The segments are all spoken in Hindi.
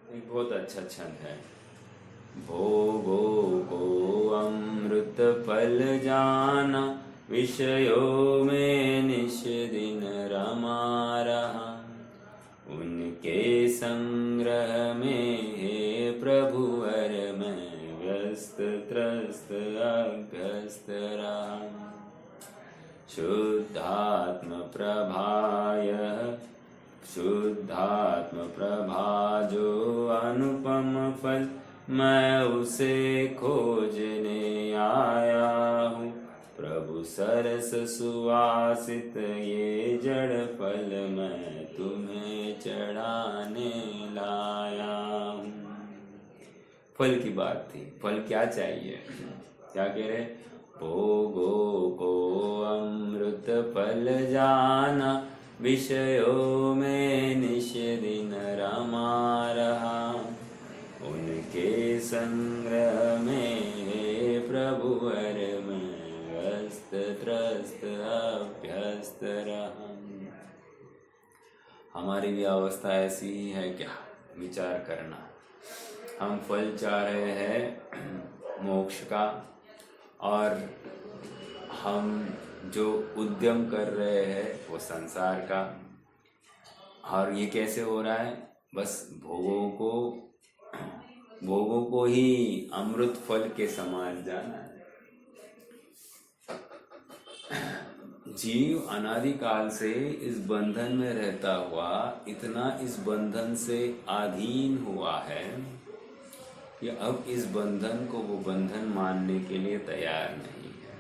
एक बहुत अच्छा छंद है। भोगो को अमृत फल जाना, विषयों में निश दिन रमा रहा। उनके संग्रह में हे प्रभुवर मैं व्यस्त त्रस्त अभ्यस्त रहा। शुद्धात्म प्रभाय शुद्धात्म प्रभा जो अनुपम फल, मैं उसे खोजने आया हूँ। प्रभु सरस सुवासित ये जड़ फल मैं तुम्हें चढ़ाने लाया हूँ। फल की बात थी, फल क्या चाहिए, क्या कह रहे? भोगों को अमृत फल जाना, विषयों में निश दिन रमा रहा। उनके संग्रह में प्रभुवर में व्यस्त त्रस्त अभ्यस्त रहा। हमारी भी अवस्था ऐसी ही है क्या? विचार करना। हम फल चाह रहे हैं मोक्ष का, और हम जो उद्यम कर रहे हैं वो संसार का। और ये कैसे हो रहा है? बस भोगों को ही अमृत फल के समान जाना है। जीव अनादिकाल से इस बंधन में रहता हुआ इतना इस बंधन से अधीन हुआ है कि अब इस बंधन को वो बंधन मानने के लिए तैयार नहीं है।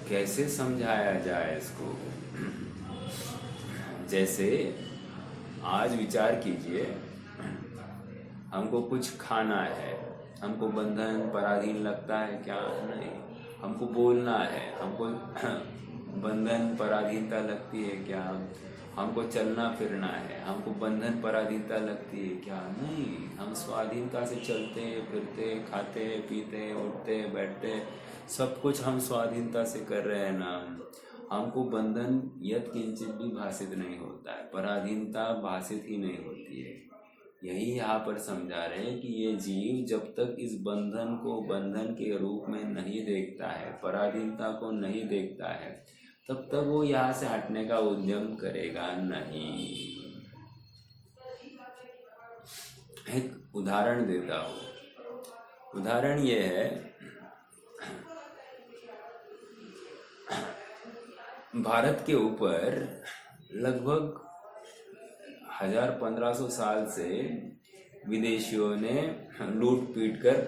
कैसे समझाया जाए इसको? जैसे आज विचार कीजिए, हमको कुछ खाना है, हमको बंधन पराधीन लगता है क्या? नहीं। हमको बोलना है, हमको बंधन पराधीनता लगती है क्या? हमको चलना फिरना है, हमको बंधन पराधीनता लगती है क्या? नहीं। हम स्वाधीनता से चलते फिरते, खाते पीते, उठते बैठते, सब कुछ हम स्वाधीनता से कर रहे हैं ना। हमको बंधन यत् किंचित भी भाषित नहीं होता है, पराधीनता भाषित ही नहीं होती है। यही यहाँ पर समझा रहे हैं कि ये जीव जब तक इस बंधन को बंधन के रूप में नहीं देखता है, पराधीनता को नहीं देखता है, तब तक वो यहाँ से हटने का उद्यम करेगा नहीं। एक उदाहरण देता हूँ। उदाहरण ये है, भारत के ऊपर लगभग 1000-1500 साल से विदेशियों ने लूट पीट कर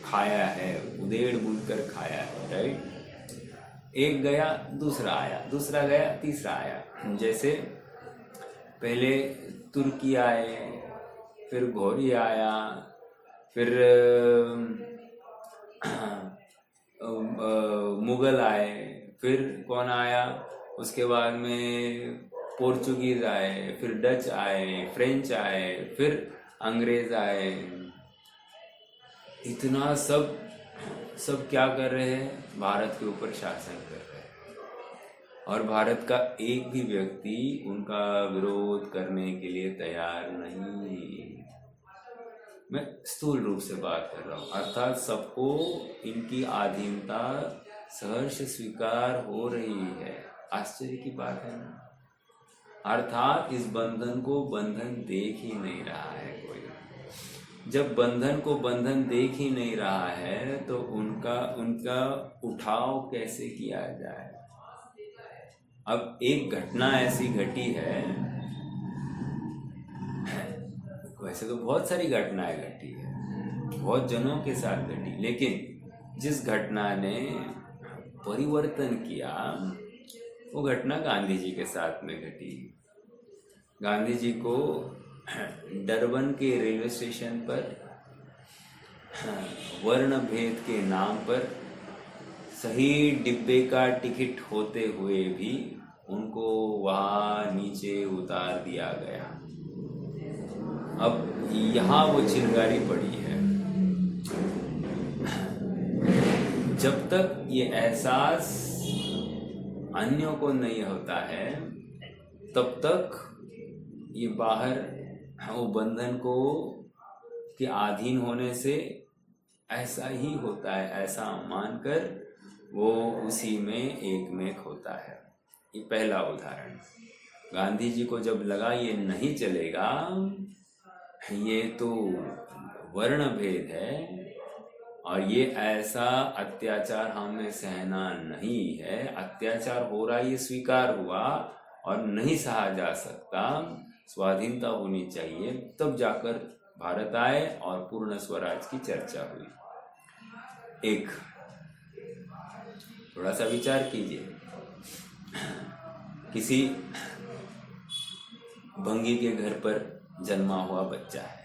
खाया है, उधेड़ बुन कर खाया है, राइट? एक गया दूसरा आया, दूसरा गया तीसरा आया। जैसे पहले तुर्की आए, फिर घोरी आया, फिर मुगल आए, फिर कौन आया? उसके बाद में पोर्चुगीज आए, फिर डच आए, फ्रेंच आए, फिर अंग्रेज आए। इतना सब क्या कर रहे हैं? भारत के ऊपर शासन कर रहे हैं, और भारत का एक भी व्यक्ति उनका विरोध करने के लिए तैयार नहीं। मैं स्थूल रूप से बात कर रहा हूँ, अर्थात सबको इनकी अधीनता सहर्ष स्वीकार हो रही है। आश्चर्य की बात है ना। अर्थात इस बंधन को बंधन देख ही नहीं रहा है कोई। जब बंधन को बंधन देख ही नहीं रहा है तो उनका उठाव कैसे किया जाए? अब एक घटना ऐसी घटी है, वैसे तो बहुत सारी घटनाएं घटी है, बहुत जनों के साथ घटी, लेकिन जिस घटना ने परिवर्तन किया वो घटना गांधी जी के साथ में घटी। गांधी जी को डरबन के रेलवे स्टेशन पर वर्ण भेद के नाम पर सही डिब्बे का टिकट होते हुए भी उनको वहाँ नीचे उतार दिया गया। अब यहाँ वो चिंगारी पड़ी है। जब तक ये एहसास अन्यों को नहीं होता है तब तक ये बाहर वो बंधन को के अधीन होने से ऐसा ही होता है, ऐसा मानकर वो उसी में एकमेक होता है। ये पहला उदाहरण। गांधी जी को जब लगा ये नहीं चलेगा, ये तो वर्ण भेद है और ये ऐसा अत्याचार हमें सहना नहीं है, अत्याचार हो रहा ये स्वीकार हुआ और नहीं सहा जा सकता, स्वाधीनता होनी चाहिए, तब जाकर भारत आए और पूर्ण स्वराज की चर्चा हुई। एक थोड़ा सा विचार कीजिए, किसी भंगी के घर पर जन्मा हुआ बच्चा है,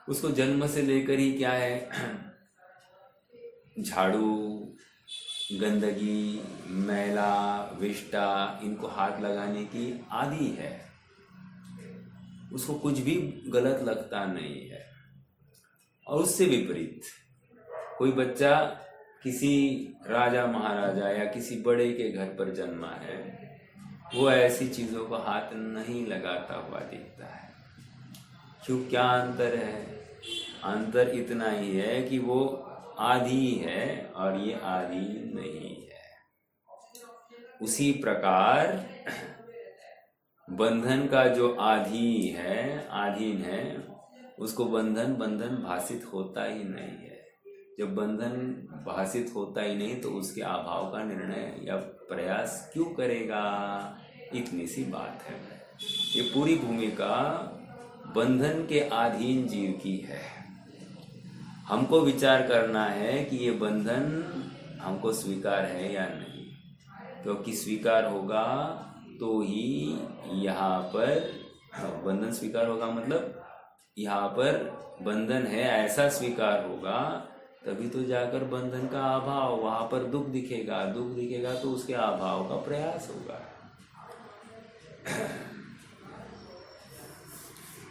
उसको जन्म से लेकर ही क्या है, झाड़ू, गंदगी, मैला, विष्टा, इनको हाथ लगाने की आदी है, उसको कुछ भी गलत लगता नहीं है। और उससे विपरीत कोई बच्चा किसी राजा महाराजा या किसी बड़े के घर पर जन्मा है, वो ऐसी चीजों को हाथ नहीं लगाता हुआ दिखता है। क्यों, क्या अंतर है? अंतर इतना ही है कि वो आदी है और ये आदी नहीं है। उसी प्रकार बंधन का जो आदी है, आधीन है, उसको बंधन भाषित होता ही नहीं है। जब बंधन भाषित होता ही नहीं तो उसके अभाव का निर्णय या प्रयास क्यों करेगा? इतनी सी बात है। ये पूरी भूमिका बंधन के अधीन जीव की है। हमको विचार करना है कि ये बंधन हमको स्वीकार है या नहीं, क्योंकि स्वीकार होगा तो ही यहाँ पर बंधन स्वीकार होगा, मतलब यहाँ पर बंधन है ऐसा स्वीकार होगा, तभी तो जाकर बंधन का अभाव, वहां पर दुख दिखेगा, दुख दिखेगा तो उसके अभाव का प्रयास होगा।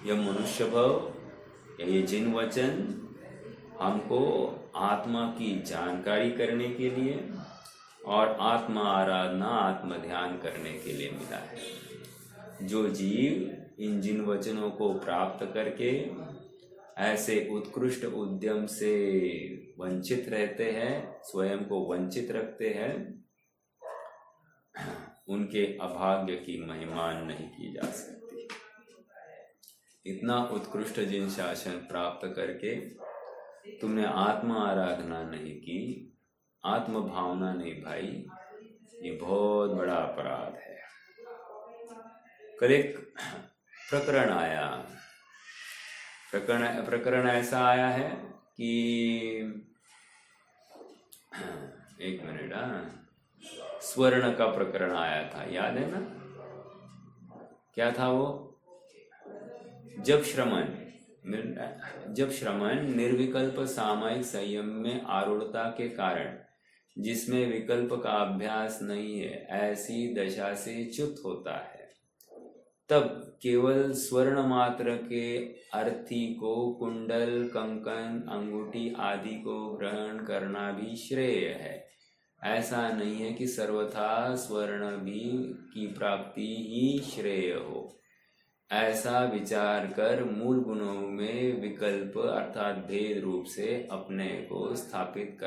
यह मनुष्य भव, ये जिन वचन हमको आत्मा की जानकारी करने के लिए और आत्मा आराधना, आत्म ध्यान करने के लिए मिला है। जो जीव इन जिन वचनों को प्राप्त करके ऐसे उत्कृष्ट उद्यम से वंचित रहते हैं, स्वयं को वंचित रखते हैं, उनके अभाग्य की महिमा नहीं की जा सकती। इतना उत्कृष्ट जिन शासन प्राप्त करके तुमने आत्मा आराधना नहीं की, आत्म भावना नहीं भाई, ये बहुत बड़ा अपराध है। कल एक प्रकरण आया, प्रकरण ऐसा आया है कि एक मिनट, स्वर्ण का प्रकरण आया था, याद है ना? क्या था वो? जब श्रमण निर्विकल्प सामायिक संयम में आरूढ़ता के कारण जिसमें विकल्प का अभ्यास नहीं है, ऐसी दशा से च्युत होता है, तब केवल स्वर्ण मात्र के अर्थी को कुंडल, कंकन, अंगूठी आदि को ग्रहण करना भी श्रेय है। ऐसा नहीं है कि सर्वथा स्वर्ण भी की प्राप्ति ही श्रेय हो। ऐसा विचार कर मूल गुणों में विकल्प अर्थात भेद रूप से अपने को स्थापित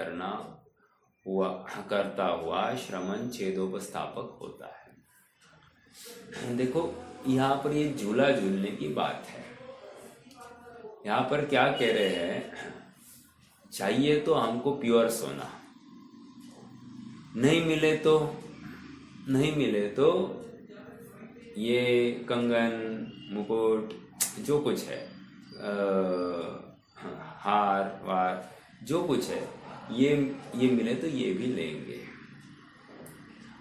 करता हुआ श्रमण छेदोपस्थापक होता है। देखो, यहाँ पर ये झूला झूलने की बात है। यहाँ पर क्या कह रहे हैं? चाहिए तो हमको प्योर सोना, नहीं मिले तो ये कंगन, मुकुट, जो कुछ है, हार वार, जो कुछ है, ये मिले तो ये भी लेंगे।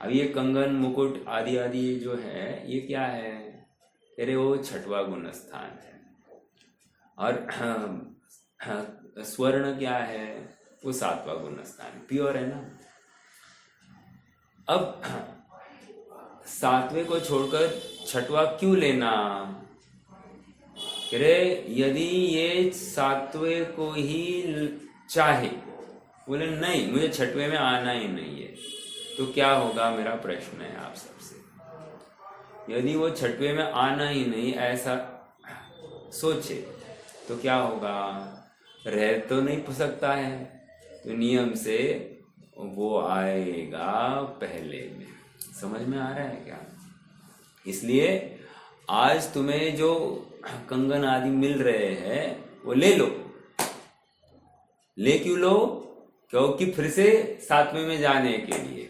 अब ये कंगन, मुकुट आदि आदि जो है, ये क्या है? अरे वो छठवा गुण स्थान है। और स्वर्ण क्या है? वो सातवां गुण स्थान, प्योर है ना। अब सातवें को छोड़कर छठवा क्यों लेना? अरे यदि ये सातवें को ही चाहे, बोले नहीं मुझे छठवें में आना ही नहीं है, तो क्या होगा? मेरा प्रश्न है आप सबसे। यदि वो छठवें में आना ही नहीं ऐसा सोचे तो क्या होगा, रह तो नहीं सकता है, तो नियम से वो आएगा पहले में। समझ में आ रहा है क्या? इसलिए आज तुम्हें जो कंगन आदि मिल रहे हैं वो ले लो। ले क्यों लो? क्योंकि फिर से सातवें में जाने के लिए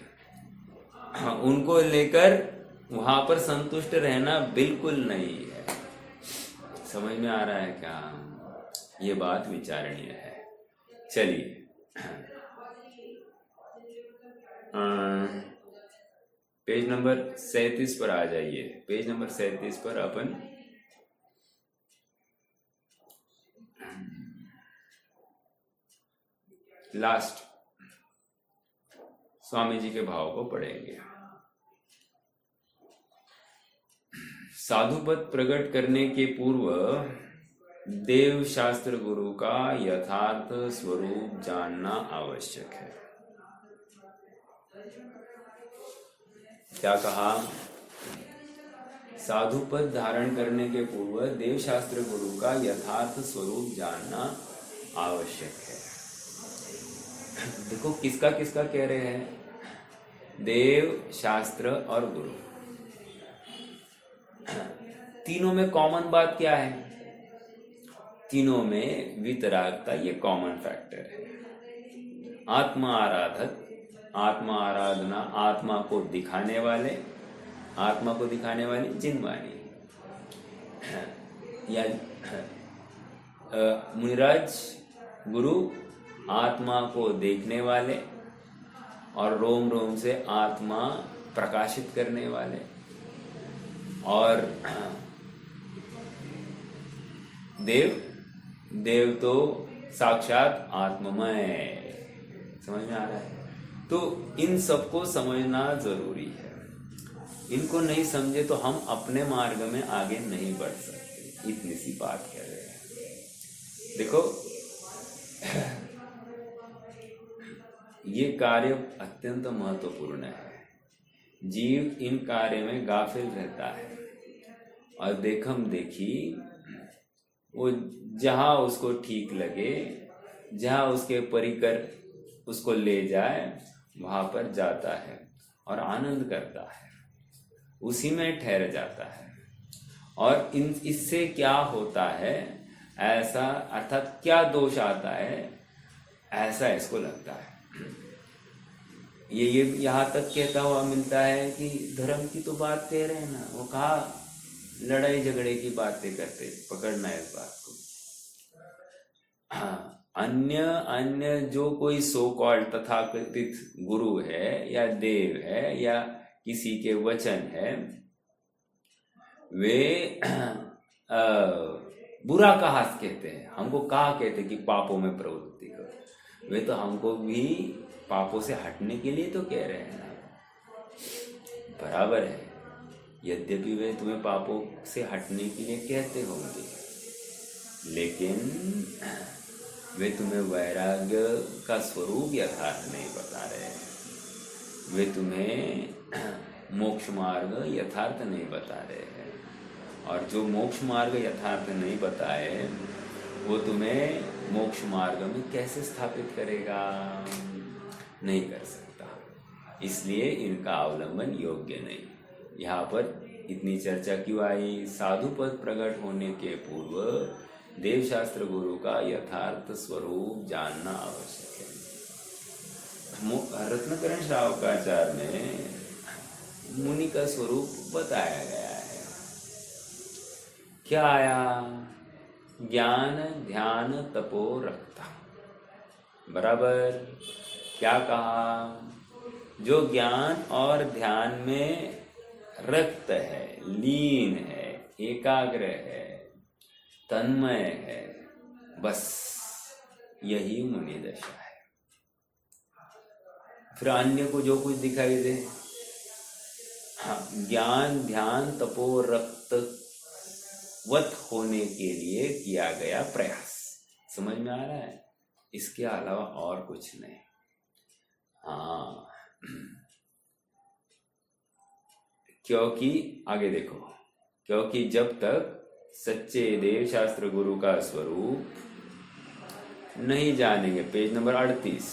उनको लेकर वहां पर संतुष्ट रहना बिल्कुल नहीं है। समझ में आ रहा है क्या? ये बात विचारणीय है। चलिए पेज नंबर 37 पर आ जाइए। पेज नंबर 37 पर अपन लास्ट स्वामी जी के भाव को पढ़ेंगे। साधुपद प्रकट करने के पूर्व देव शास्त्र गुरु का यथार्थ स्वरूप जानना आवश्यक है। क्या कहा? साधुपद धारण करने के पूर्व देव शास्त्र गुरु का यथार्थ स्वरूप जानना आवश्यक है। देखो किसका किसका कह रहे हैं? देव, शास्त्र और गुरु। तीनों में कॉमन बात क्या है? तीनों में वितरागता ये कॉमन फैक्टर है। आत्मा आराधक, आत्मा आराधना, आत्मा को दिखाने वाले जिनवाणी या मुनिराज गुरु आत्मा को देखने वाले और रोम रोम से आत्मा प्रकाशित करने वाले, और देव तो साक्षात आत्ममय। समझ में आ रहा है? तो इन सबको समझना जरूरी है। इनको नहीं समझे तो हम अपने मार्ग में आगे नहीं बढ़ सकते। इतनी सी बात कह रहे हैं। देखो ये कार्य अत्यंत महत्वपूर्ण है। जीव इन कार्य में गाफिल रहता है और देखम देखी वो जहां उसको ठीक लगे, जहां उसके परिकर उसको ले जाए वहां पर जाता है और आनंद करता है, उसी में ठहर जाता है। और इससे क्या होता है ऐसा, अर्थात क्या दोष आता है ऐसा इसको लगता है। ये यहाँ तक कहता हुआ मिलता है कि धर्म की तो बात कह रहे हैं ना, वो कहा लड़ाई झगड़े की बातें करते, पकड़ना है इस बात को। हाँ, अन्य जो कोई सो कॉल्ड तथाकथित गुरु है या देव है या किसी के वचन है, वे बुरा कहा कहते हैं, हमको कहा कहते कि पापों में प्रवृत्ति करो। वे तो हमको भी पापों से हटने के लिए तो कह रहे हैं ना, बराबर है। यद्यपि वे तुम्हें पापों से हटने के लिए कहते होंगे, लेकिन वे तुम्हें वैराग्य का स्वरूप यथार्थ नहीं बता रहे हैं। वे तुम्हें मोक्ष मार्ग यथार्थ नहीं बता रहे हैं। और जो मोक्ष मार्ग यथार्थ नहीं बताए वो तुम्हें मोक्ष मार्ग में कैसे स्थापित करेगा? नहीं कर सकता। इसलिए इनका अवलंबन योग्य नहीं। यहाँ पर इतनी चर्चा क्यों आई? साधुपद प्रकट होने के पूर्व देवशास्त्र गुरु का यथार्थ स्वरूप जानना आवश्यक है। रत्नकरण श्रावकाचार्य में मुनि का स्वरूप बताया गया है। क्या आया? ज्ञान ध्यान तपो रखता। बराबर। क्या कहा? जो ज्ञान और ध्यान में रक्त है, लीन है, एकाग्र है, तन्मय है, बस यही मुनि दशा है। फिर अन्य को जो कुछ दिखाई दे, हाँ, ज्ञान ध्यान तपो रक्त वत होने के लिए किया गया प्रयास। समझ में आ रहा है? इसके अलावा और कुछ नहीं। हाँ, क्योंकि आगे देखो, क्योंकि जब तक सच्चे देव शास्त्र गुरु का स्वरूप नहीं जानेंगे, पेज नंबर 38,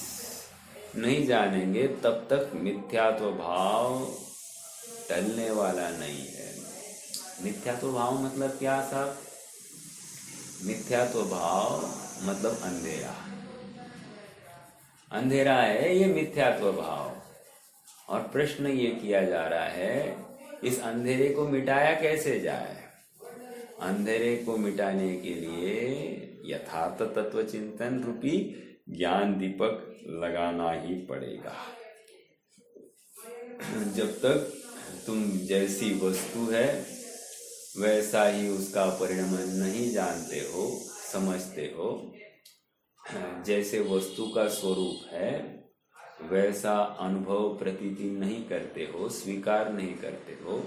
नहीं जानेंगे तब तक मिथ्यात्व भाव टलने वाला नहीं है। मिथ्यात्व भाव मतलब क्या साहब? मिथ्यात्व भाव मतलब अंधेरा, अंधेरा है ये मिथ्यात्व भाव। और प्रश्न ये किया जा रहा है, इस अंधेरे को मिटाया कैसे जाए? अंधेरे को मिटाने के लिए यथार्थ तत्व चिंतन रूपी ज्ञान दीपक लगाना ही पड़ेगा। जब तक तुम जैसी वस्तु है वैसा ही उसका परिणाम नहीं जानते हो, समझते हो, जैसे वस्तु का स्वरूप है वैसा अनुभव प्रतीति नहीं करते हो, स्वीकार नहीं करते हो,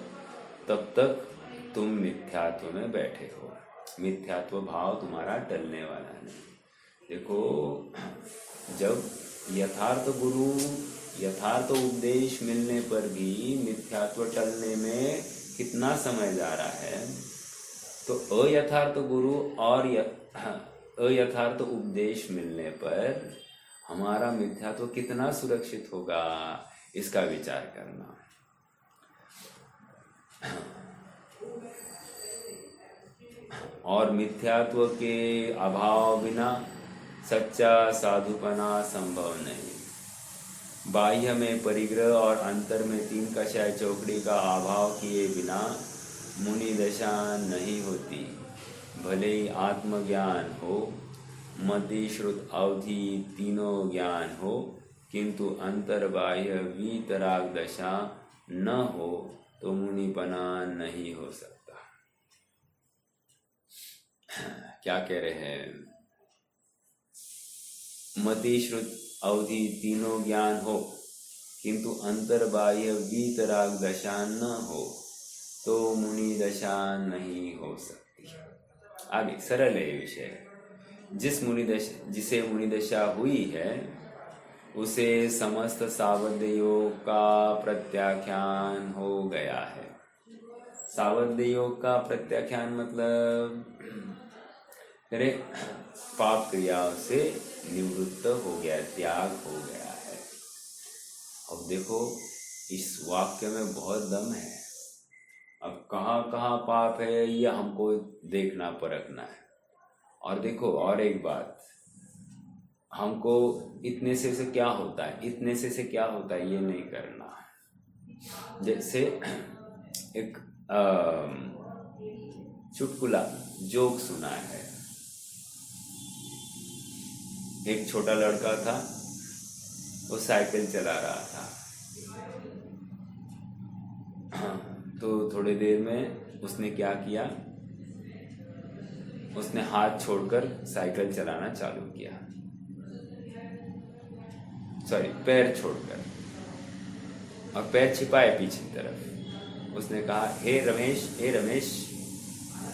तब तक तुम मिथ्यात्व में बैठे हो। मिथ्यात्व भाव तुम्हारा टलने वाला नहीं। देखो, जब यथार्थ गुरु, यथार्थ उपदेश मिलने पर भी मिथ्यात्व टलने में कितना समय जा रहा है, तो अयथार्थ गुरु और अयथार्थ उपदेश मिलने पर हमारा मिथ्यात्व कितना सुरक्षित होगा, इसका विचार करना। और मिथ्यात्व के अभाव बिना सच्चा साधुपना संभव नहीं। बाह्य में परिग्रह और अंतर में 3 कषाय चौकड़ी का अभाव किए बिना मुनि दशा नहीं होती। भले ही आत्मज्ञान हो, मति श्रुत अवधि तीनों ज्ञान हो, किंतु अंतर बाह्य वीतराग दशा न हो तो मुनिपना नहीं हो सकता। क्या कह रहे हैं? मति श्रुत अवधि तीनों ज्ञान हो, किंतु अंतर बाह्य वीतराग दशा न हो तो मुनि दशा नहीं हो सकती। आगे सरल है ये विषय। जिसे मुनि दशा हुई है उसे समस्त सावध्य योग का प्रत्याख्यान हो गया है। सावध्य योग का प्रत्याख्यान मतलब अरे पाप क्रियाओं से निवृत्त हो गया, त्याग हो गया है। अब देखो, इस वाक्य में बहुत दम है। अब कहाँ कहाँ पाप है ये हमको देखना परखना है। और देखो, और एक बात, हमको इतने से क्या होता है, इतने से क्या होता है ये नहीं करना। जैसे एक चुटकुला जोक सुना है। एक छोटा लड़का था, वो साइकिल चला रहा था। तो थोड़ी देर में उसने क्या किया, उसने हाथ छोड़कर साइकिल चलाना चालू किया, सॉरी पैर छोड़कर, और पैर छिपाए पीछे की तरफ। उसने कहा, हे रमेश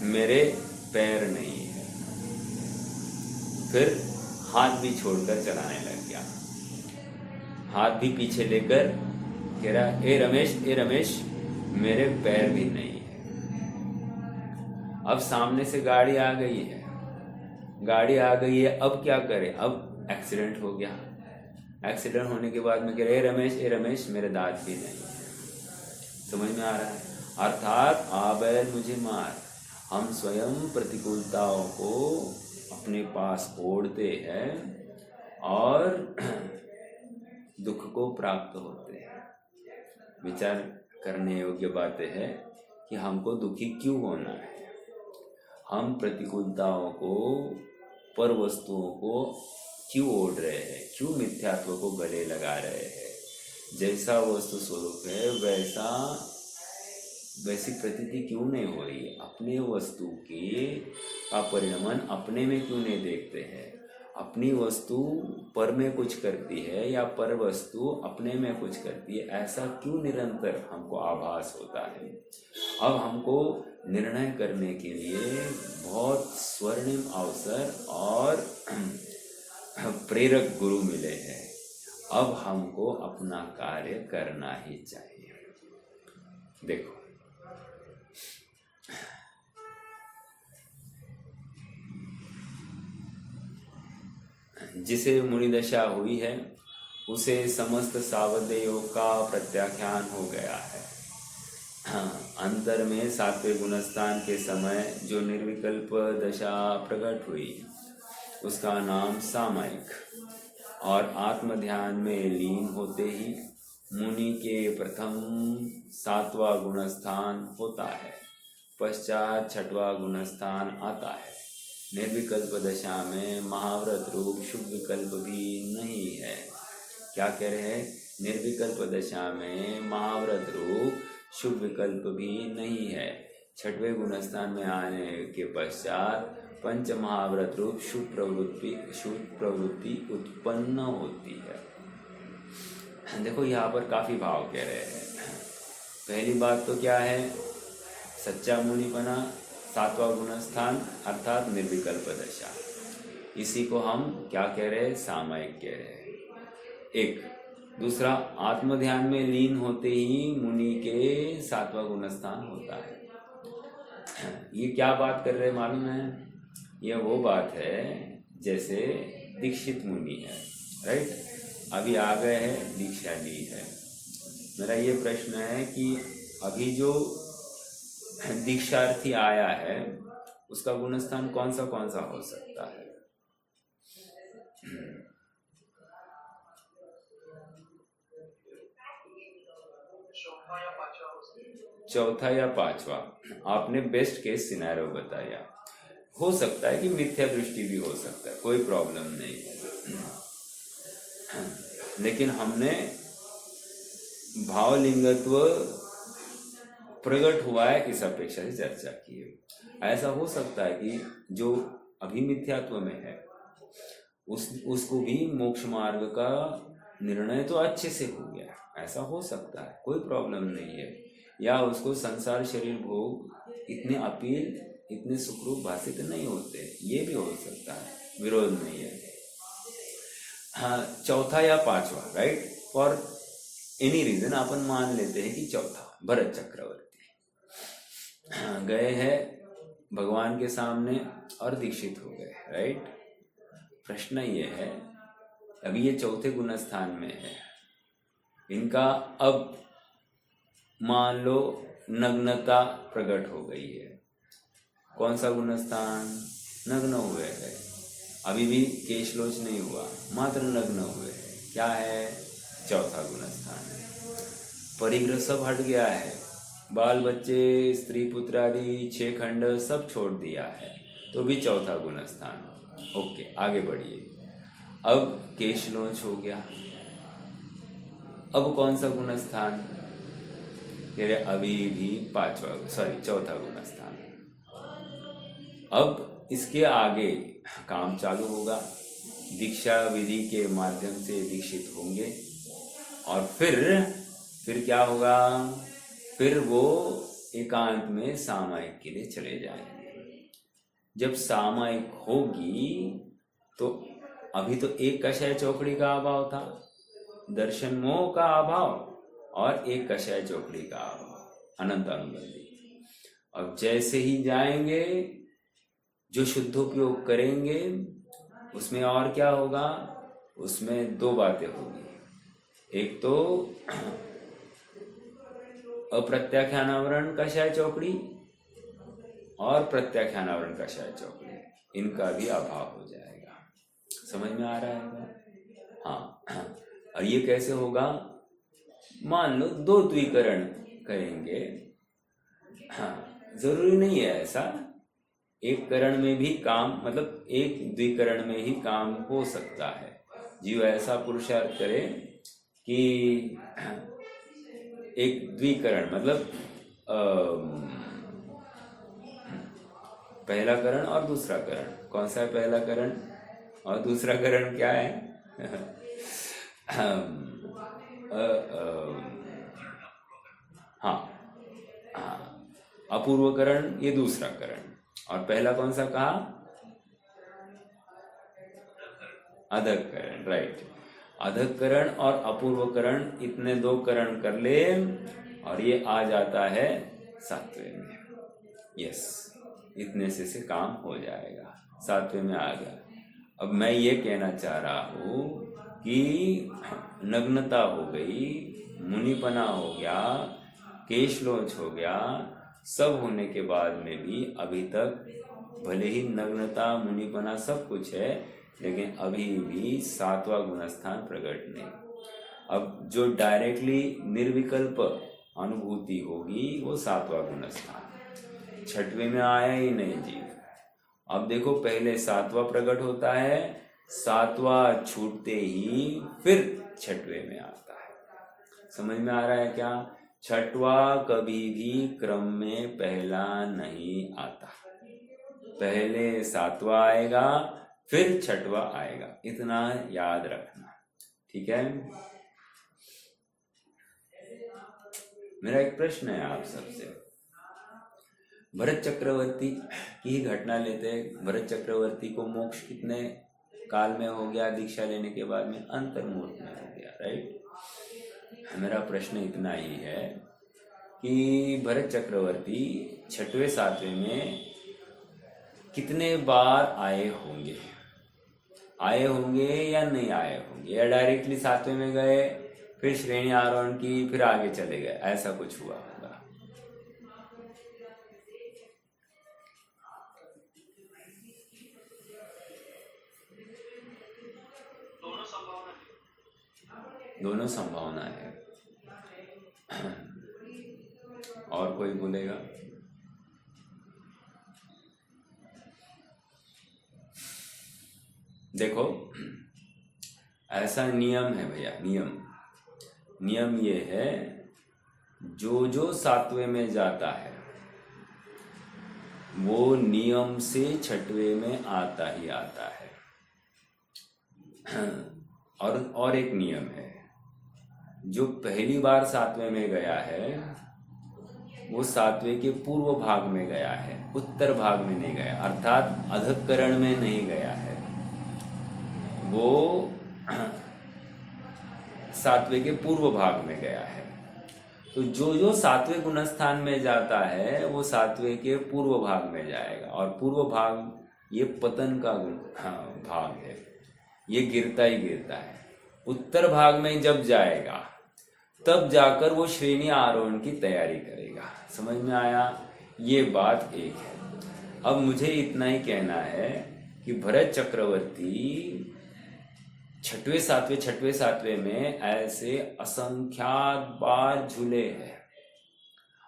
मेरे पैर नहीं है। फिर हाथ भी छोड़कर चलाने लग गया, हाथ भी पीछे लेकर कह रहा, हे रमेश मेरे पैर भी नहीं है। अब सामने से गाड़ी आ गई है, अब क्या करे? अब एक्सीडेंट हो गया। एक्सीडेंट होने के बाद में कह रहे, हे रमेश मेरे दांत भी नहीं है। समझ में आ रहा है? अर्थात आ बैल मुझे मार। हम स्वयं प्रतिकूलताओं को अपने पास ओढ़ते हैं और दुख को प्राप्त होते हैं। विचार करने योग्य बातें हैं कि हमको दुखी क्यों होना है। हम प्रतिकूलताओं को, पर वस्तुओं को क्यों ओढ़ रहे हैं, क्यों मिथ्यात्व को गले लगा रहे हैं? जैसा वस्तु स्वरूप है वैसी प्रतीति क्यों नहीं हो रही है? अपने वस्तु का परिणमन अपने में क्यों नहीं देखते हैं? अपनी वस्तु पर में कुछ करती है या पर वस्तु अपने में कुछ करती है, ऐसा क्यों निरंतर हमको आभास होता है? अब हमको निर्णय करने के लिए बहुत स्वर्णिम अवसर और प्रेरक गुरु मिले हैं। अब हमको अपना कार्य करना ही चाहिए। देखो, जिसे मुनि दशा हुई है उसे समस्त सावधेय योग का प्रत्याख्यान हो गया है। अंतर में सात्विक गुणस्थान के समय जो निर्विकल्प दशा प्रकट हुई उसका नाम सामायिक, और आत्म ध्यान में लीन होते ही मुनि के प्रथम 7वां गुणस्थान होता है, पश्चात 6वां गुणस्थान आता है। निर्विकल्प दशा में महाव्रत रूप शुभ विकल्प भी नहीं है। क्या कह रहे हैं? निर्विकल्प दशा में महाव्रत रूप शुभ विकल्प भी नहीं है। 6वें गुणस्थान में आने के पश्चात पंच महाव्रत रूप शुभ प्रवृत्ति उत्पन्न होती है। देखो यहाँ पर काफी भाव कह रहे हैं। पहली बात तो क्या है? सच्चा मुनि बना 7वां गुणस्थान अर्थात निर्विकल्प दशा, इसी को हम क्या कह रहे हैं? सामायिक कह रहे हैं। एक दूसरा, आत्म ध्यान में लीन होते ही मुनि के 7वां गुणस्थान होता है। ये क्या बात कर रहे हैं मालूम है? यह वो बात है जैसे दीक्षित मुनि है, राइट? अभी आ गए हैं, दीक्षा ली है। मेरा ये प्रश्न है कि अभी जो दीक्षार्थी आया है उसका गुणस्थान कौन सा हो सकता है? चौथा या पांचवा। आपने बेस्ट केस सिनेरियो बताया। हो सकता है कि मिथ्या दृष्टि भी हो सकता है, कोई प्रॉब्लम नहीं है, लेकिन हमने भावलिंगत्व प्रकट हुआ है इस अपेक्षा से चर्चा की है। ऐसा हो सकता है कि जो अभी मिथ्यात्व में है उसको भी मोक्ष मार्ग का निर्णय तो अच्छे से हो गया, ऐसा हो सकता है, कोई प्रॉब्लम नहीं है। या उसको संसार शरीर भोग इतने अपील, इतने सुखरूप भाषित नहीं होते, ये भी हो सकता है, विरोध नहीं है। हाँ, चौथा या पांचवा, राइट? फॉर एनी रीजन अपन मान लेते हैं कि चौथा। भरत चक्रवर्ती गए हैं भगवान के सामने और दीक्षित हो गए, राइट? प्रश्न ये है, अभी ये चौथे गुणस्थान में है, इनका अब मान लो नग्नता प्रकट हो गई है। कौन सा गुणस्थान? नग्न हुए हैं, अभी भी केशलोच नहीं हुआ, मात्र नग्न हुए हैं। क्या है? चौथा गुणस्थान है। परिग्रह सब हट गया है, बाल बच्चे, स्त्री पुत्र आदि 6 खंड सब छोड़ दिया है, तो भी चौथा गुणस्थान। ओके, आगे बढ़िए। अब केशलोच हो गया, अब कौन सा गुणस्थान? कह रहे अभी भी चौथा गुणस्थान। अब इसके आगे काम चालू होगा, दीक्षा विधि के माध्यम से दीक्षित होंगे, और फिर क्या होगा? फिर वो एकांत में सामायिक के लिए चले जाएंगे। जब सामायिक होगी तो अभी तो एक कषाय चौकड़ी का अभाव था, दर्शन मोह का अभाव, और एक कषाय चौकड़ी का अभाव, अनंत अनुबंधी। अब जैसे ही जाएंगे, जो शुद्धोपयोग करेंगे, उसमें और क्या होगा? उसमें 2 बातें होगी। एक तो अप्रत्याख्यानावरण कषाय चौकड़ी और प्रत्याख्यानावरण कषाय चौकड़ी, इनका भी अभाव हो जाएगा। समझ में आ रहा है? हाँ। और ये कैसे होगा? मान लो 2 द्विकरण करेंगे। हाँ, जरूरी नहीं है ऐसा, एक करण में भी काम, मतलब एक द्विकरण में ही काम हो सकता है। जीव ऐसा पुरुषार्थ करे कि एक द्विकरण, मतलब पहला करण और दूसरा करण। कौन सा है पहला करण और दूसरा करण? क्या है? हाँ, अपूर्वकरण ये दूसरा करण, और पहला कौन सा कहा? अधकरण, राइट। अधकरण और अपूर्वकरण, इतने 2 करण कर ले और ये आ जाता है 7वें में। यस, इतने से काम हो जाएगा, 7वें में आ गया। अब मैं ये कहना चाह रहा हूँ कि नग्नता हो गई, मुनिपना हो गया, केशलोच हो गया, सब होने के बाद में भी अभी तक भले ही नग्नता मुनिपना सब कुछ है, लेकिन अभी भी सातवां गुणस्थान प्रकट नहीं। अब जो डायरेक्टली निर्विकल्प अनुभूति होगी वो सातवां गुणस्थान, छठवें में आया ही नहीं जीव। अब देखो पहले सातवां प्रकट होता है, सातवां छूटते ही फिर छठवें में आता है। समझ में आ रहा है क्या? छठवां कभी भी क्रम में पहला नहीं आता, पहले सातवां आएगा फिर छठवां आएगा, इतना याद रखना, ठीक है। मेरा एक प्रश्न है आप सबसे, भरत चक्रवर्ती की ही घटना लेते हैं। भरत चक्रवर्ती को मोक्ष कितने काल में हो गया? दीक्षा लेने के बाद में अंतर्मुहूर्त में हो गया, राइट। मेरा प्रश्न इतना ही है कि भरत चक्रवर्ती छठवें सातवें में कितने बार आए होंगे? आए होंगे या नहीं आए होंगे, या डायरेक्टली सातवें में गए फिर श्रेणी आरोहण की फिर आगे चले गए, ऐसा कुछ हुआ होगा? दोनों संभावना है। और कोई बोलेगा? देखो ऐसा नियम है भैया, नियम ये है, जो सातवें में जाता है वो नियम से छठवें में आता ही आता है। और एक नियम है, जो पहली बार सातवें में गया है वो सातवें के पूर्व भाग में गया है, उत्तर भाग में नहीं गया, अर्थात अधःकरण में नहीं गया है। वो सातवें के पूर्व भाग में गया है। तो जो सातवें गुणस्थान में जाता है वो सातवें के पूर्व भाग में जाएगा, और पूर्व भाग ये पतन का भाग है, ये गिरता ही गिरता है। उत्तर भाग में जब जाएगा तब जाकर वो श्रेणी आरोहण की तैयारी करेगा। समझ में आया? ये बात एक है। अब मुझे इतना ही कहना है कि भरत चक्रवर्ती छठवें सातवें में ऐसे असंख्यात बार झूले हैं।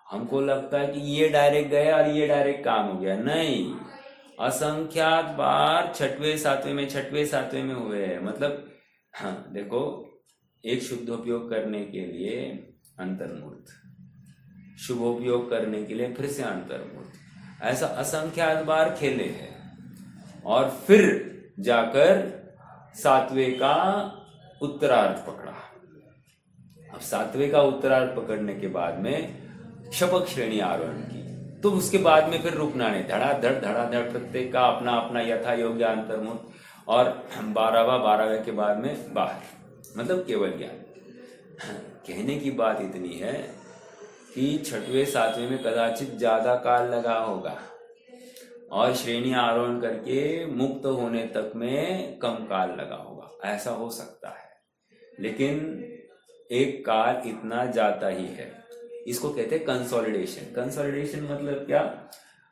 हमको लगता है कि ये डायरेक्ट गया और ये डायरेक्ट काम हो गया, नहीं, असंख्यात बार छठवें सातवें में हुए हैं। मतलब हाँ देखो, एक शुद्धोपयोग करने के लिए अंतर्मुहूर्त, शुभोपयोग करने के लिए फिर से अंतर्मुहूर्त, ऐसा असंख्यात बार खेले हैं, और फिर जाकर सातवें का उत्तरार्ध पकड़ा। अब सातवें का उत्तरार्ध पकड़ने के बाद में शपथ श्रेणी आरोहण की, तो उसके बाद में फिर रुकना नहीं, धड़ाधड़ प्रत्येक का अपना अपना यथा योग्य अंतर्मुहूर्त, और 12वें के बाद में बाहर, मतलब केवल ज्ञान। कहने की बात इतनी है कि छठवें सातवें में कदाचित ज्यादा काल लगा होगा, और श्रेणी आरोहण करके मुक्त होने तक में कम काल लगा होगा, ऐसा हो सकता है। लेकिन एक काल इतना जाता ही है। इसको कहते हैं कंसोलिडेशन। कंसोलिडेशन मतलब क्या?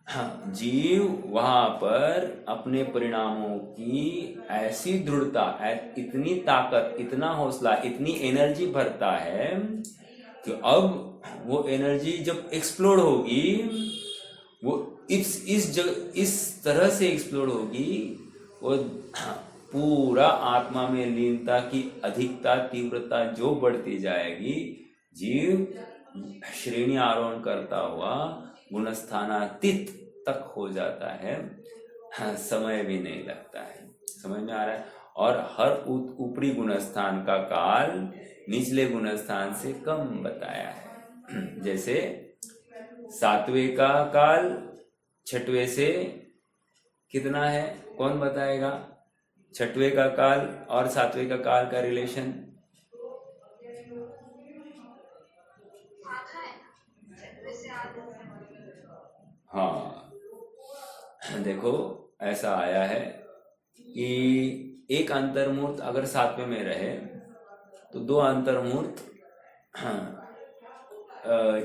हाँ, जीव वहां पर अपने परिणामों की ऐसी दृढ़ता, इतनी ताकत, इतना हौसला, इतनी एनर्जी भरता है कि अब वो एनर्जी जब एक्सप्लोड होगी, वो इस तरह से एक्सप्लोड होगी, वो पूरा आत्मा में लीनता की अधिकता, तीव्रता जो बढ़ती जाएगी, जीव श्रेणी आरोहण करता हुआ गुणस्थानातीत तक हो जाता है। समय भी नहीं लगता है। समझ में आ रहा है? और हर ऊपरी गुणस्थान का काल निचले गुणस्थान से कम बताया है। जैसे सातवें का काल छठवें से कितना है, कौन बताएगा? छठवें का काल और सातवें का काल का रिलेशन? हाँ, देखो ऐसा आया है कि एक अंतर्मूर्त अगर सातवें में रहे तो दो अंतर्मूर्त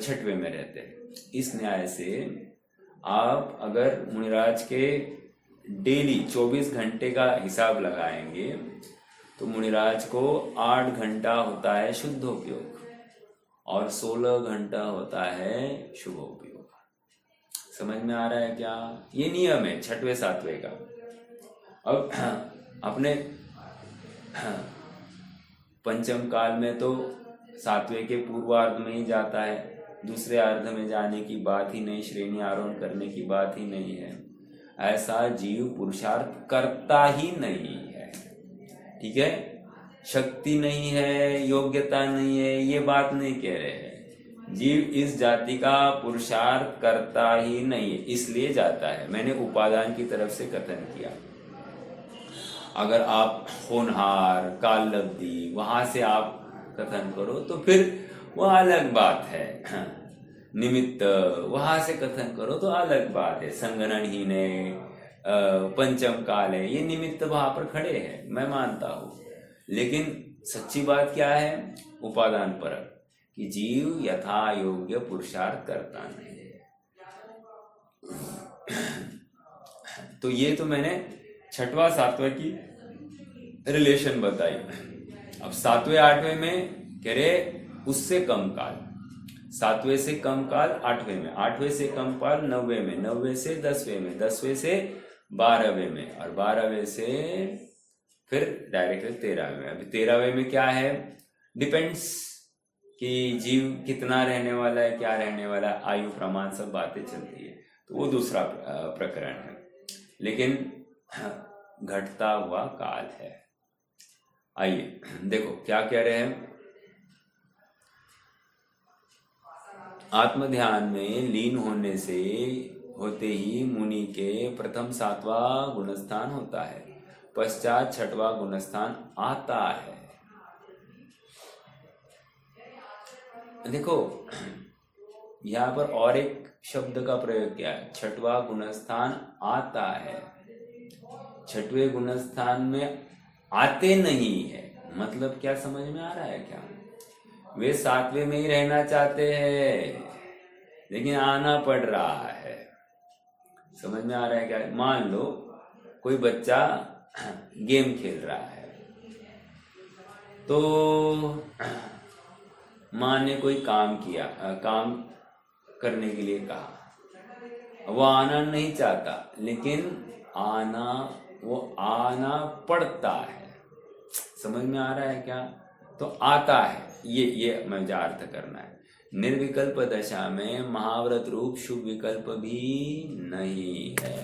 छठवें में रहते हैं। इस न्याय से आप अगर मुनिराज के डेली 24 घंटे का हिसाब लगाएंगे तो मुनिराज को 8 घंटा होता है शुद्धोपयोग और 16 घंटा होता है शुभोपयोग। समझ में आ रहा है क्या? ये नियम है छठवें सातवें का। अब अपने पंचम काल में तो सातवें के पूर्वार्ध में ही जाता है, दूसरे अर्ध में जाने की बात ही नहीं, श्रेणी आरोहण करने की बात ही नहीं है। ऐसा जीव पुरुषार्थ करता ही नहीं है, ठीक है? शक्ति नहीं है, योग्यता नहीं है, ये बात नहीं कह रहे हैं। जीव इस जाति का पुरुषार्थ करता ही नहीं है, इसलिए जाता है। मैंने उपादान की तरफ से कथन किया। अगर आप होनहार, काल लब्धि, वहां से आप कथन करो तो फिर वह अलग बात है। निमित्त वहां से कथन करो तो अलग बात है। संगणनहीन है, पंचम काल है, ये निमित्त वहां पर खड़े हैं, मैं मानता हूं। लेकिन सच्ची बात क्या है? उपादान परक, कि जीव यथा योग्य पुरुषार्थ करता नहीं है। तो ये तो मैंने छठवां सातवें की रिलेशन बताई। अब सातवें आठवें में कह रहे उससे कम काल, सातवें से कम काल आठवें में, आठवें से कम काल नौवें में, नौवें से 10वें में, 10वें से 12वें में, और 12वें से फिर डायरेक्ट 13वें में। अभी 13वें में क्या है? डिपेंड्स कि जीव कितना रहने वाला है, क्या रहने वाला है, आयु प्रमाण सब बातें चलती है, तो वो दूसरा प्रकरण है। लेकिन घटता हुआ काल है। आइए देखो क्या कह रहे हैं। आत्मध्यान में लीन होने से होते ही मुनि के प्रथम सातवां गुणस्थान होता है, पश्चात छठवां गुणस्थान आता है। देखो यहाँ पर और एक शब्द का प्रयोग किया है, छठवां गुणस्थान आता है। छठवें गुणस्थान में आते नहीं है, मतलब क्या समझ में आ रहा है क्या? वे सातवें में ही रहना चाहते हैं लेकिन आना पड़ रहा है। समझ में आ रहा है क्या? मान लो कोई बच्चा गेम खेल रहा है, तो माँ ने कोई काम किया, काम करने के लिए कहा, वो आना नहीं चाहता लेकिन वो आना पड़ता है। समझ में आ रहा है क्या? तो आता है, ये मुझे अर्थ करना है। निर्विकल्प दशा में महाव्रत रूप शुभ विकल्प भी नहीं है,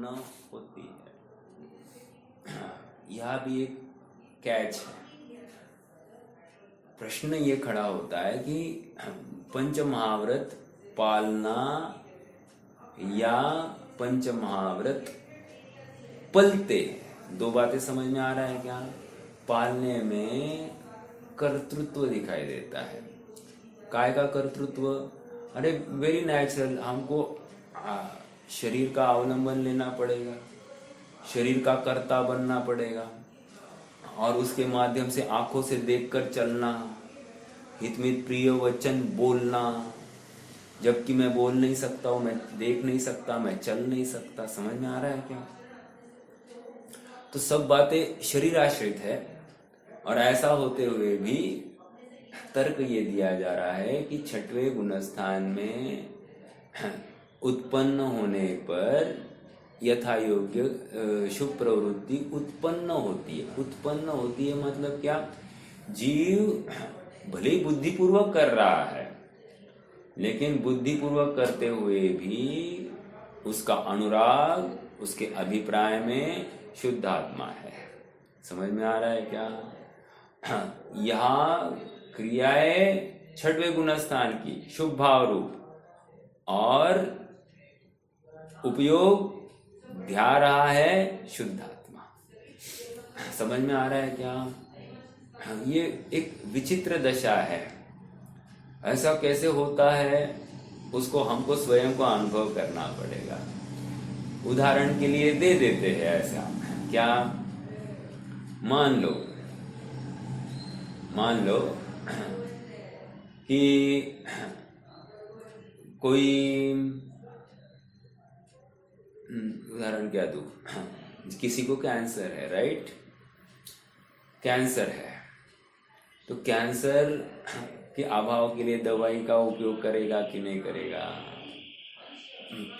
न होती है। यह भी एक कैच है। प्रश्न ये खड़ा होता है कि पंच महाव्रत पालना या पंच महाव्रत पलते, दो बातें समझ में आ रहा है क्या? पालने में कर्तृत्व दिखाई देता है। काय का कर्तृत्व? अरे वेरी नेचुरल, हमको शरीर का अवलंबन लेना पड़ेगा, शरीर का कर्ता बनना पड़ेगा, और उसके माध्यम से आंखों से देखकर चलना, हितमित प्रिय वचन बोलना, जबकि मैं बोल नहीं सकता हूं, मैं देख नहीं सकता, मैं चल नहीं सकता। समझ में आ रहा है क्या? तो सब बातें शरीर आश्रित है। और ऐसा होते हुए भी तर्क ये दिया जा रहा है कि छठवें गुणस्थान में उत्पन्न होने पर यथा योग्य शुभ प्रवृत्ति उत्पन्न होती है। उत्पन्न होती है मतलब क्या? जीव भले ही बुद्धिपूर्वक कर रहा है, लेकिन बुद्धिपूर्वक करते हुए भी उसका अनुराग उसके अभिप्राय में शुद्ध आत्मा है। समझ में आ रहा है क्या? यहाँ क्रियाएं छठवें गुणस्थान की शुभ भाव रूप, और उपयोग ध्या रहा है शुद्ध आत्मा। समझ में आ रहा है क्या? ये एक विचित्र दशा है। ऐसा कैसे होता है उसको हमको स्वयं को अनुभव करना पड़ेगा। उदाहरण के लिए दे देते हैं ऐसा। क्या? मान लो कि कोई उदाहरण क्या दूं, किसी को कैंसर है, राइट? कैंसर है तो कैंसर के अभाव के लिए दवाई का उपयोग करेगा कि नहीं करेगा?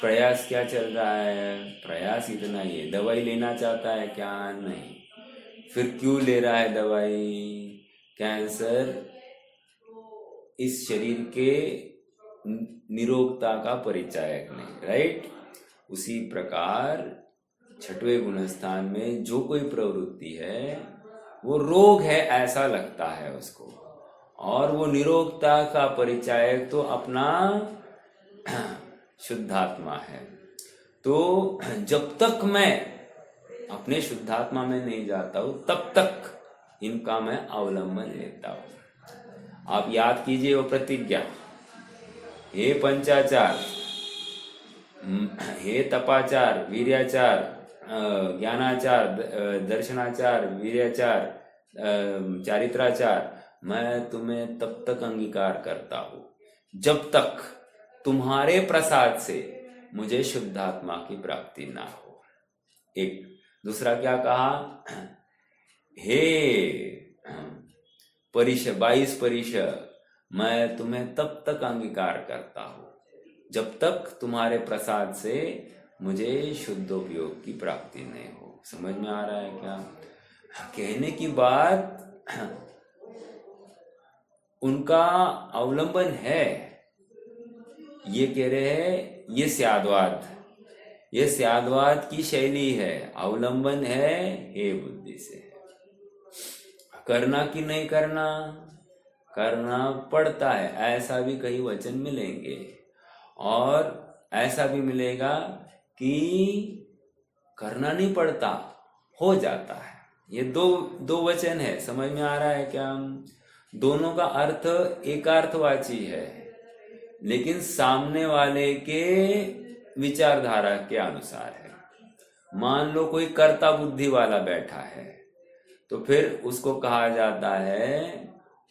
प्रयास क्या चल रहा है? प्रयास इतना ही है। दवाई लेना चाहता है क्या? नहीं। फिर क्यों ले रहा है दवाई? कैंसर इस शरीर के निरोगता का परिचायक नहीं, राइट? उसी प्रकार छठवें गुणस्थान में जो कोई प्रवृत्ति है वो रोग है ऐसा लगता है उसको, और वो निरोगता का परिचायक तो अपना शुद्धात्मा है। तो जब तक मैं अपने शुद्धात्मा में नहीं जाता हूं तब तक इनका मैं अवलंबन लेता हूं। आप याद कीजिए वो प्रतिज्ञा, हे पंचाचार, हे तपाचार, वीर्याचार, ज्ञानाचार, दर्शनाचार, वीर्याचार, चारित्राचार, मैं तुम्हें तब तक अंगीकार करता हूं जब तक तुम्हारे प्रसाद से मुझे शुद्धात्मा की प्राप्ति ना हो। एक दूसरा क्या कहा? हे परिश 22 परिश, मैं तुम्हें तब तक अंगीकार करता हूं जब तक तुम्हारे प्रसाद से मुझे शुद्धोपयोग की प्राप्ति नहीं हो। समझ में आ रहा है क्या? कहने की बात उनका अवलंबन है, ये कह रहे हैं ये स्याद्वाद की शैली है। अवलंबन है हे बुद्धि से। करना कि नहीं करना? करना पड़ता है। ऐसा भी कई वचन मिलेंगे, और ऐसा भी मिलेगा कि करना नहीं पड़ता, हो जाता है। ये दो वचन है। समझ में आ रहा है क्या? दोनों का अर्थ एकार्थवाची है, लेकिन सामने वाले के विचारधारा के अनुसार है। मान लो कोई कर्ता बुद्धि वाला बैठा है तो फिर उसको कहा जाता है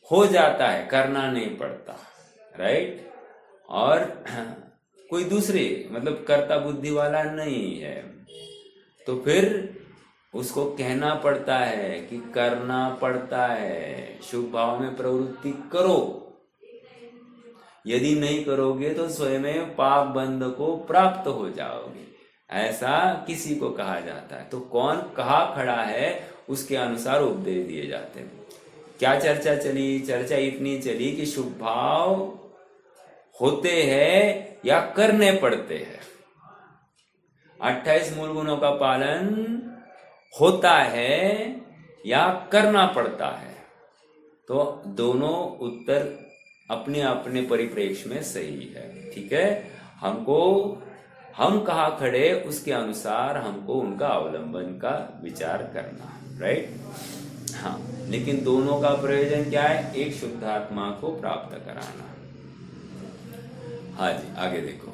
हो जाता है, करना नहीं पड़ता, राइट? और कोई दूसरे मतलब कर्ता बुद्धि वाला नहीं है तो फिर उसको कहना पड़ता है कि करना पड़ता है, शुभ भाव में प्रवृत्ति करो। यदि नहीं करोगे तो स्वयं पाप बंध को प्राप्त हो जाओगे, ऐसा किसी को कहा जाता है। तो कौन कहाँ खड़ा है उसके अनुसार उपदेश दिए जाते हैं। क्या चर्चा चली? चर्चा इतनी चली कि शुभ भाव होते हैं या करने पड़ते हैं। 28 मूल गुणों का पालन होता है या करना पड़ता है। तो दोनों उत्तर अपने अपने परिप्रेक्ष्य में सही है, ठीक है? हम कहाँ खड़े उसके अनुसार हमको उनका अवलंबन का विचार करना, राइट? हाँ, लेकिन दोनों का प्रयोजन क्या है? एक शुद्धात्मा को प्राप्त कराना। हाँ जी, आगे देखो।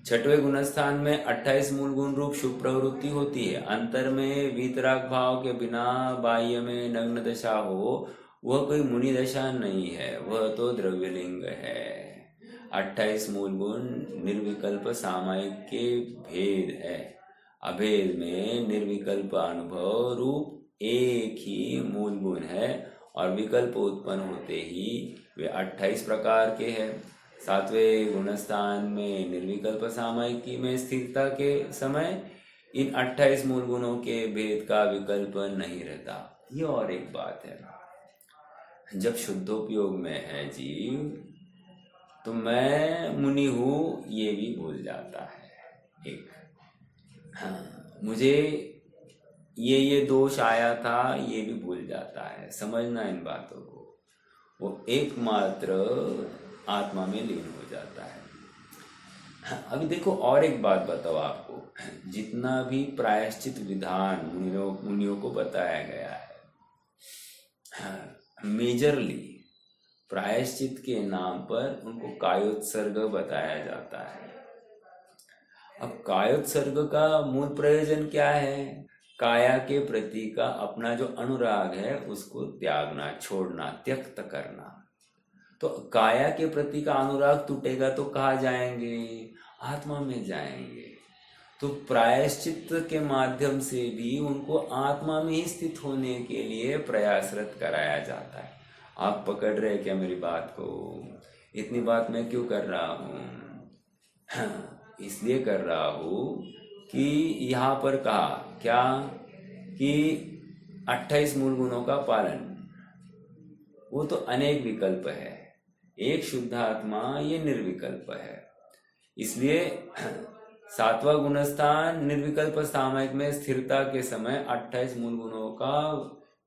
छठवें गुणस्थान में 28 मूल गुण रूप शुभ प्रवृत्ति होती है। अंतर में वीतराग भाव के बिना बाह्य में नग्न दशा हो, वह कोई मुनि दशा नहीं है, वह तो द्रव्यलिंग है। 28 मूल गुण निर्विकल्प सामायिक के भेद है। अभेद में निर्विकल्प अनुभव रूप एक ही मूल गुण है, और विकल्प उत्पन्न होते ही वे 28 प्रकार के हैं। 7वें गुणस्थान में निर्विकल्प सामायिकी में स्थिरता के समय इन 28 मूल गुणों के भेद का विकल्प नहीं रहता। ये और एक बात है, जब शुद्धोपयोग में है जीव तो मैं मुनि हूं ये भी भूल जाता है। एक हाँ, मुझे ये दोष आया था ये भी भूल जाता है। समझना इन बातों को। वो एकमात्र आत्मा में लीन हो जाता है। अभी देखो और एक बात बताओ आपको, जितना भी प्रायश्चित विधान मुनियों को बताया गया है, मेजरली प्रायश्चित के नाम पर उनको कायोत्सर्ग बताया जाता है। अब कायोत्सर्ग का मूल प्रयोजन क्या है? काया के प्रति का अपना जो अनुराग है उसको त्यागना, छोड़ना, त्यक्त करना। तो काया के प्रति का अनुराग टूटेगा तो कहाँ जाएंगे? आत्मा में जाएंगे। तो प्रायश्चित के माध्यम से भी उनको आत्मा में ही स्थित होने के लिए प्रयासरत कराया जाता है। आप पकड़ रहे क्या मेरी बात को? इतनी बात मैं क्यों कर रहा हूँ? इसलिए कर रहा हूँ कि यहाँ पर कहा क्या कि 28 मूल गुणों का पालन, वो तो अनेक विकल्प है। एक शुद्ध आत्मा ये निर्विकल्प है। इसलिए 7वां गुणस्थान निर्विकल्प सामयिक में स्थिरता के समय 28 मूल गुणों का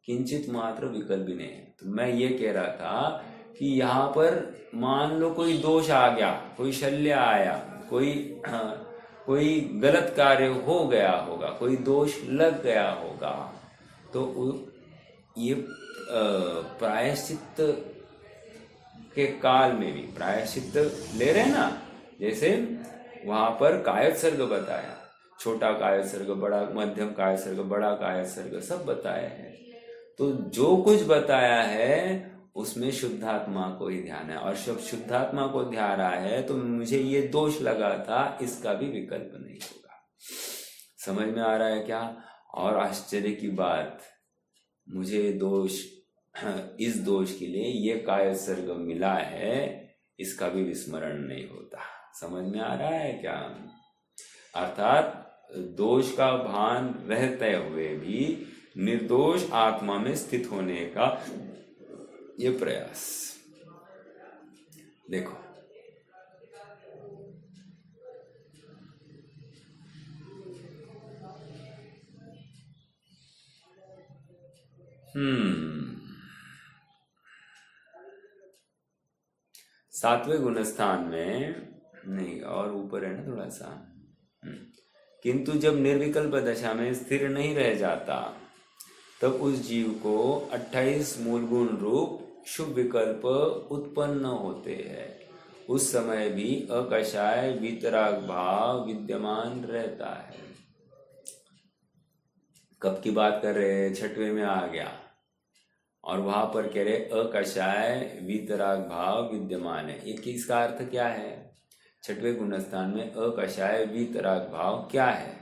किंचित मात्र विकल्प भी नहीं है। तो मैं ये कह रहा था कि यहाँ पर मान लो कोई दोष आ गया, कोई शल्य आया, कोई गलत कार्य हो गया होगा, कोई दोष लग गया होगा, तो ये प्रायश्चित के काल में भी प्रायश्चित ले रहे हैं ना। जैसे वहां पर कायोत्सर्ग बताया, छोटा कायोत्सर्ग, बड़ा मध्यम कायोत्सर्ग, बड़ा कायोत्सर्ग सब बताया है। तो जो कुछ बताया है उसमें शुद्धात्मा को ही ध्यान है, और जब शुद्धात्मा को ध्यान रहा है तो मुझे ये दोष लगा था, इसका भी विकल्प नहीं होगा। समझ में आ रहा है क्या? और आश्चर्य की बात, मुझे दोष, इस दोष के लिए ये कायोत्सर्ग मिला है, इसका भी विस्मरण नहीं होता। समझ में आ रहा है क्या? अर्थात दोष का भान रहते हुए भी निर्दोष आत्मा में स्थित होने का ये प्रयास। देखो, सातवें गुणस्थान में नहीं, और ऊपर है ना थोड़ा सा। किंतु जब निर्विकल्प दशा में स्थिर नहीं रह जाता तब उस जीव को 28 मूल गुण रूप शुभ विकल्प उत्पन्न होते हैं। उस समय भी अकषाय वीतराग भाव विद्यमान रहता है। कब की बात कर रहे हैं? 6वें में आ गया, और वहां पर कह रहे अकषाय वीतराग भाव विद्यमान है। इसका अर्थ क्या है? 6वें गुणस्थान में अकषाय वीतराग भाव क्या है?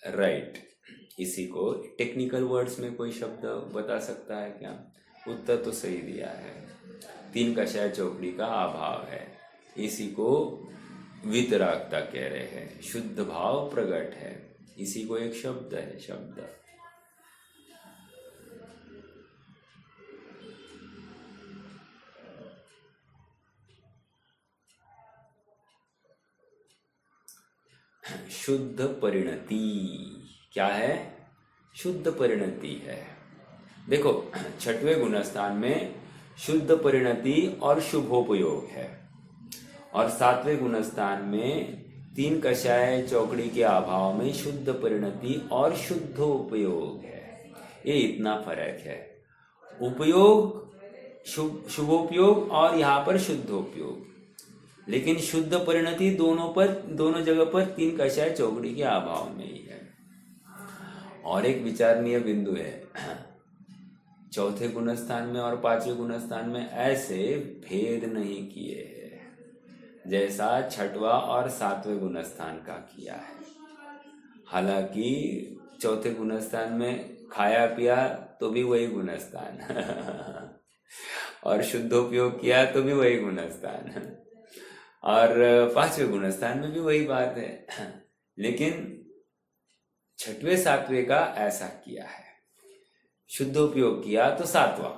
राइट। इसी को टेक्निकल वर्ड्स में कोई शब्द बता सकता है क्या? उत्तर तो सही दिया है, 3 कषाय चौकड़ी का अभाव है। इसी को वितरागता कह रहे हैं, शुद्ध भाव प्रकट है। इसी को एक शब्द है, शब्द। शुद्ध परिणति क्या है? शुद्ध परिणति है। देखो, 6वें गुणस्थान में शुद्ध परिणति और शुभोपयोग है, और 7वें गुणस्थान में 3 कषाय चौकड़ी के अभाव में शुद्ध परिणति और शुद्धोपयोग है। ये इतना फर्क है। उपयोग शुभोपयोग और यहाँ पर शुद्धोपयोग, लेकिन शुद्ध परिणति दोनों जगह पर 3 कषाय चौकड़ी के अभाव में ही है। और एक विचारणीय बिंदु है, 4थे गुणस्थान में और 5वें गुणस्थान में ऐसे भेद नहीं किए हैं जैसा 6वां और 7वें गुणस्थान का किया है। हालांकि 4थे गुणस्थान में खाया पिया तो भी वही गुणस्थान और शुद्धोपयोग किया तो भी वही गुणस्थान, और 5वें गुणस्थान में भी वही बात है। लेकिन 6वें 7वें का ऐसा किया है, शुद्धोपयोग किया तो 7वां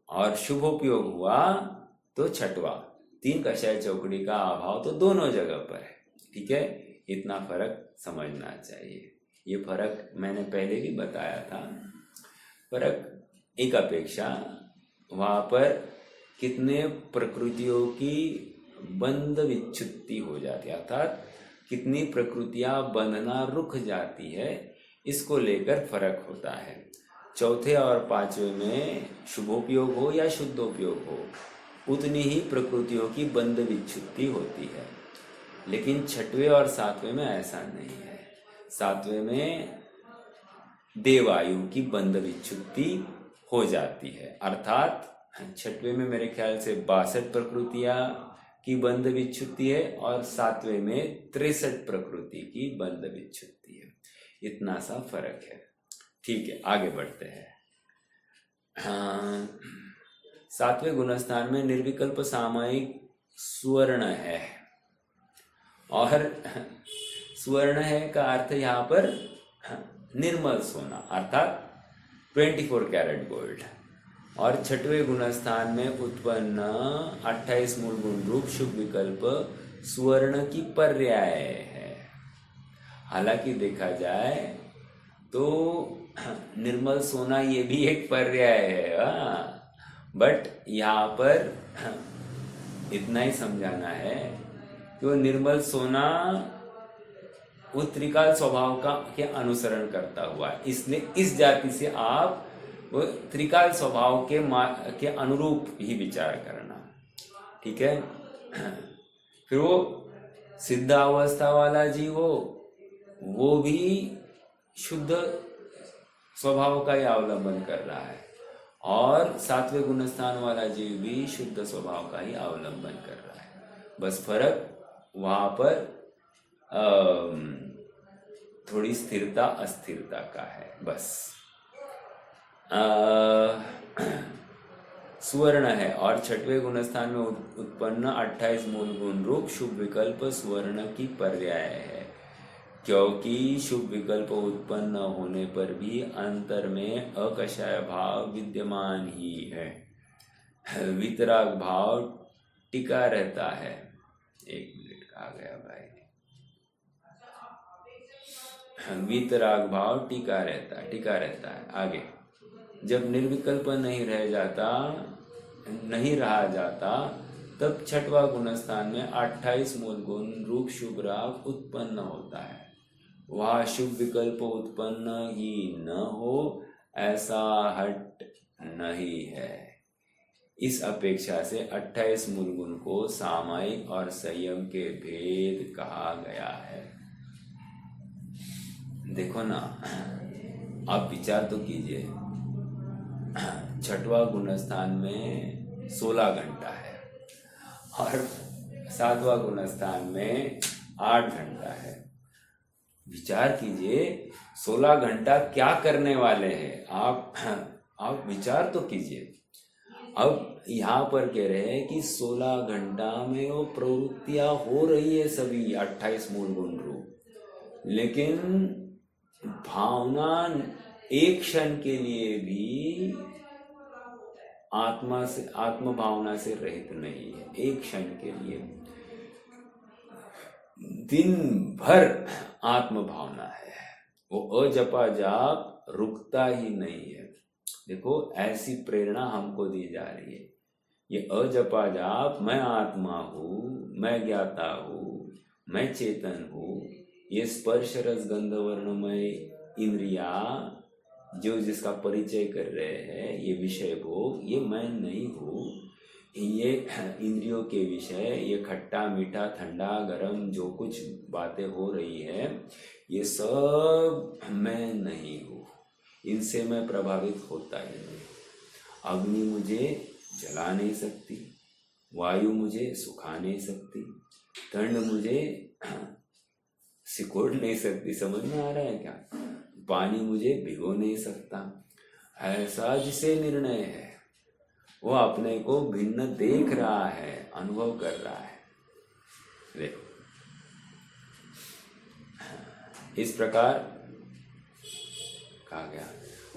और शुभोपयोग हुआ तो 6वां। 3 कषाय चौकड़ी का अभाव तो दोनों जगह पर है। ठीक है, इतना फर्क समझना चाहिए। ये फर्क मैंने पहले भी बताया था। फर्क एक अपेक्षा वहां पर कितने प्रकृतियों की बंध विच्छुत्ति हो जाती है, अर्थात कितनी प्रकृतियां बंधना रुक जाती है, इसको लेकर फर्क होता है। चौथे और पांचवे में शुभोपयोग हो या शुद्धोपयोग हो, उतनी ही प्रकृतियों की बंध विच्छुत्ति होती है। लेकिन छठवें और सातवें में ऐसा नहीं है। सातवें में देवायु की बंध विच्छुत्ति हो जाती है, अर्थात छठवें में मेरे ख्याल से 62 प्रकृतियां की बंध विच्छुत्ति है और सातवें में 63 प्रकृति की बंध विच्छुत्ति है। इतना सा फर्क है। ठीक है, आगे बढ़ते हैं। सातवें गुणस्थान में निर्विकल्प सामायिक सुवर्ण है, और सुवर्ण है का अर्थ यहाँ पर निर्मल सोना अर्थात 24 कैरेट गोल्ड। और छठवें गुणस्थान में उत्पन्न 28 मूल गुण रूप शुभ विकल्प सुवर्ण की पर्याय है। हालांकि देखा जाए तो निर्मल सोना ये भी एक पर्याय है, बट यहाँ पर इतना ही समझाना है कि वो निर्मल सोना वो त्रिकाल स्वभाव का के अनुसरण करता हुआ है, इसलिए इस जाति से आप वो त्रिकाल स्वभाव के अनुरूप ही विचार करना। ठीक है। फिर वो सिद्धावस्था वाला जीव हो, वो भी शुद्ध स्वभाव का ही अवलंबन कर रहा है, और सातवें गुणस्थान वाला जीव भी शुद्ध स्वभाव का ही अवलंबन कर रहा है। बस फर्क वहां पर थोड़ी स्थिरता अस्थिरता का है, बस। सुवर्ण है और छठवें गुणस्थान में उत्पन्न 28 मूल गुण रूप शुभ विकल्प सुवर्ण की पर्याय है, क्योंकि शुभ विकल्प उत्पन्न होने पर भी अंतर में अकषाय भाव विद्यमान ही है, वितराग भाव टिका रहता है। एक मिनट का आ गया भाई। वितराग भाव टिका रहता है। आगे, जब निर्विकल्प नहीं रहा जाता तब छठवां गुणस्थान में 28 मूल गुण रूप शुभ राग उत्पन्न होता है। वह शुभ विकल्प उत्पन्न ही न हो ऐसा हट नहीं है। इस अपेक्षा से 28 मूल गुण को सामायिक और संयम के भेद कहा गया है। देखो ना, आप विचार तो कीजिए, छठवां गुणस्थान में 16 घंटा है और सातवां गुणस्थान में 8 घंटा है। विचार कीजिए 16 घंटा क्या करने वाले हैं आप विचार तो कीजिए। अब यहाँ पर कह रहे हैं कि 16 घंटा में वो प्रवृत्तियां हो रही है सभी 28 मूल गुण रूप, लेकिन भावना एक क्षण के लिए भी आत्म भावना से रहित नहीं है। एक क्षण के लिए दिन भर आत्म भावना है, वो अजपा जाप रुकता ही नहीं है। देखो, ऐसी प्रेरणा हमको दी जा रही है। ये अजपा जाप, मैं आत्मा हूँ, मैं ज्ञाता हूँ, मैं चेतन हूँ, ये स्पर्श रस गंध वर्णमय इंद्रिया जो जिसका परिचय कर रहे हैं, ये विषय भोग, ये मैं नहीं हूँ। ये इंद्रियों के विषय, ये खट्टा मीठा ठंडा गरम जो कुछ बातें हो रही है, ये सब मैं नहीं हूँ। इनसे मैं प्रभावित होता ही नहीं। अग्नि मुझे जला नहीं सकती, वायु मुझे सुखा नहीं सकती, ठंड मुझे सिकोड़ नहीं सकती। समझ में आ रहा है क्या? पानी मुझे भिगो नहीं सकता। ऐसा जिसे निर्णय है, वो अपने को भिन्न देख रहा है, अनुभव कर रहा है। देखो, इस प्रकार कहा गया,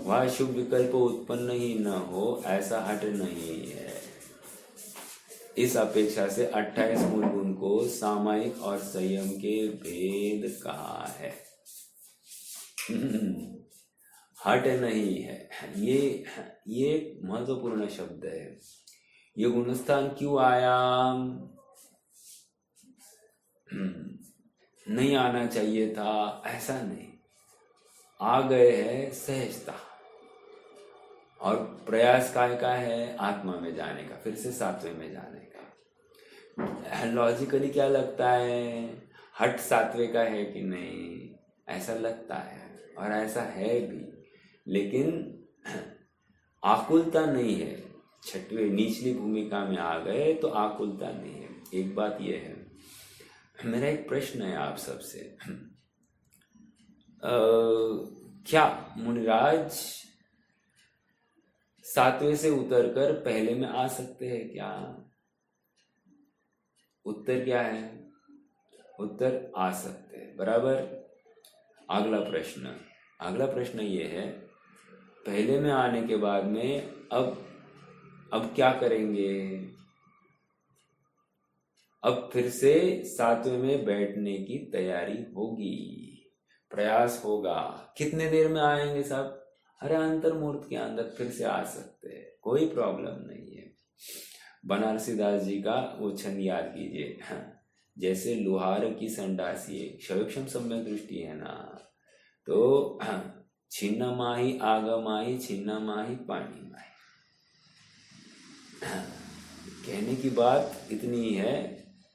वह शुभ विकल्प उत्पन्न ही न हो ऐसा हट नहीं है। इस अपेक्षा से 28 मूल गुण को सामायिक और संयम के भेद कहा है। हट नहीं है, ये महत्वपूर्ण शब्द है। ये गुणस्थान क्यों आया? नहीं आना चाहिए था, ऐसा नहीं, आ गए है सहजता। और प्रयास काय का है? आत्मा में जाने का, फिर से सातवें में जाने का। लॉजिकली क्या लगता है? हट सातवें का है कि नहीं, ऐसा लगता है और ऐसा है भी, लेकिन आकुलता नहीं है। छठवें निचली भूमिका में आ गए तो आकुलता नहीं है। एक बात यह है, मेरा एक प्रश्न है आप सबसे, क्या मुनिराज सातवें से उतरकर पहले में आ सकते हैं क्या? उत्तर क्या है? उत्तर आ सकते हैं, बराबर। अगला प्रश्न ये है, पहले में आने के बाद में अब क्या करेंगे? अब फिर से सातवें में बैठने की तैयारी होगी, प्रयास होगा। कितने देर में आएंगे सब? अरे अंतर्मूर्त के अंदर फिर से आ सकते हैं, कोई प्रॉब्लम नहीं है। बनारसी दास जी का वो छंद याद कीजिए, जैसे लोहार की संडासी क्षयक्षम सम्यक दृष्टि है ना, तो छिन्न माही आगमाही छिन्न माही पानी माही। कहने की बात इतनी है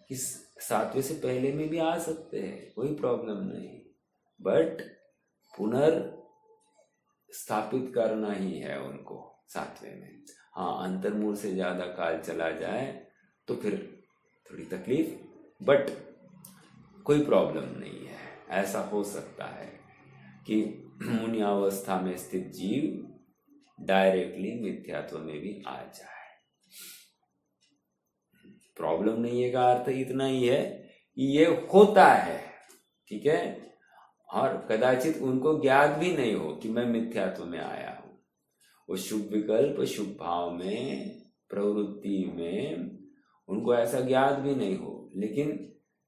कि सातवें से पहले में भी आ सकते हैं, कोई प्रॉब्लम नहीं, बट स्थापित करना ही है उनको सातवें में। हाँ, अंतर्मूल से ज्यादा काल चला जाए तो फिर थोड़ी तकलीफ, बट कोई प्रॉब्लम नहीं है। ऐसा हो सकता है कि मुनि अवस्था में स्थित जीव डायरेक्टली मिथ्यात्व में भी आ जाए, प्रॉब्लम नहीं है। का अर्थ इतना ही है कि ये होता है, ठीक है, और कदाचित उनको ज्ञात भी नहीं हो कि मैं मिथ्यात्व में आया हूं। वो शुभ विकल्प, शुभ भाव में, प्रवृत्ति में उनको ऐसा ज्ञात भी नहीं हो, लेकिन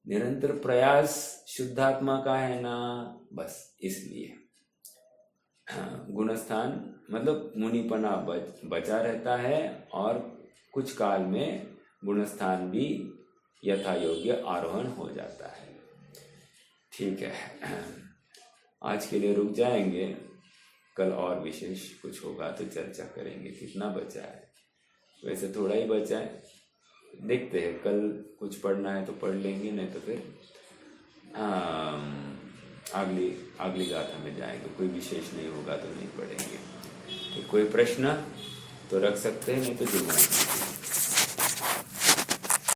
निरंतर प्रयास शुद्धात्मा का है ना, बस इसलिए गुणस्थान मतलब मुनिपना बचा रहता है, और कुछ काल में गुणस्थान भी यथा योग्य आरोहण हो जाता है। ठीक है, आज के लिए रुक जाएंगे, कल और विशेष कुछ होगा तो चर्चा करेंगे। कितना बचा है? वैसे थोड़ा ही बचा है, देखते हैं, कल कुछ पढ़ना है तो पढ़ लेंगे, नहीं तो फिर अगली गाथा में जाएंगे। कोई विशेष नहीं होगा तो नहीं पढ़ेंगे। तो कोई प्रश्न तो रख सकते हैं, नहीं तो जुर्माना।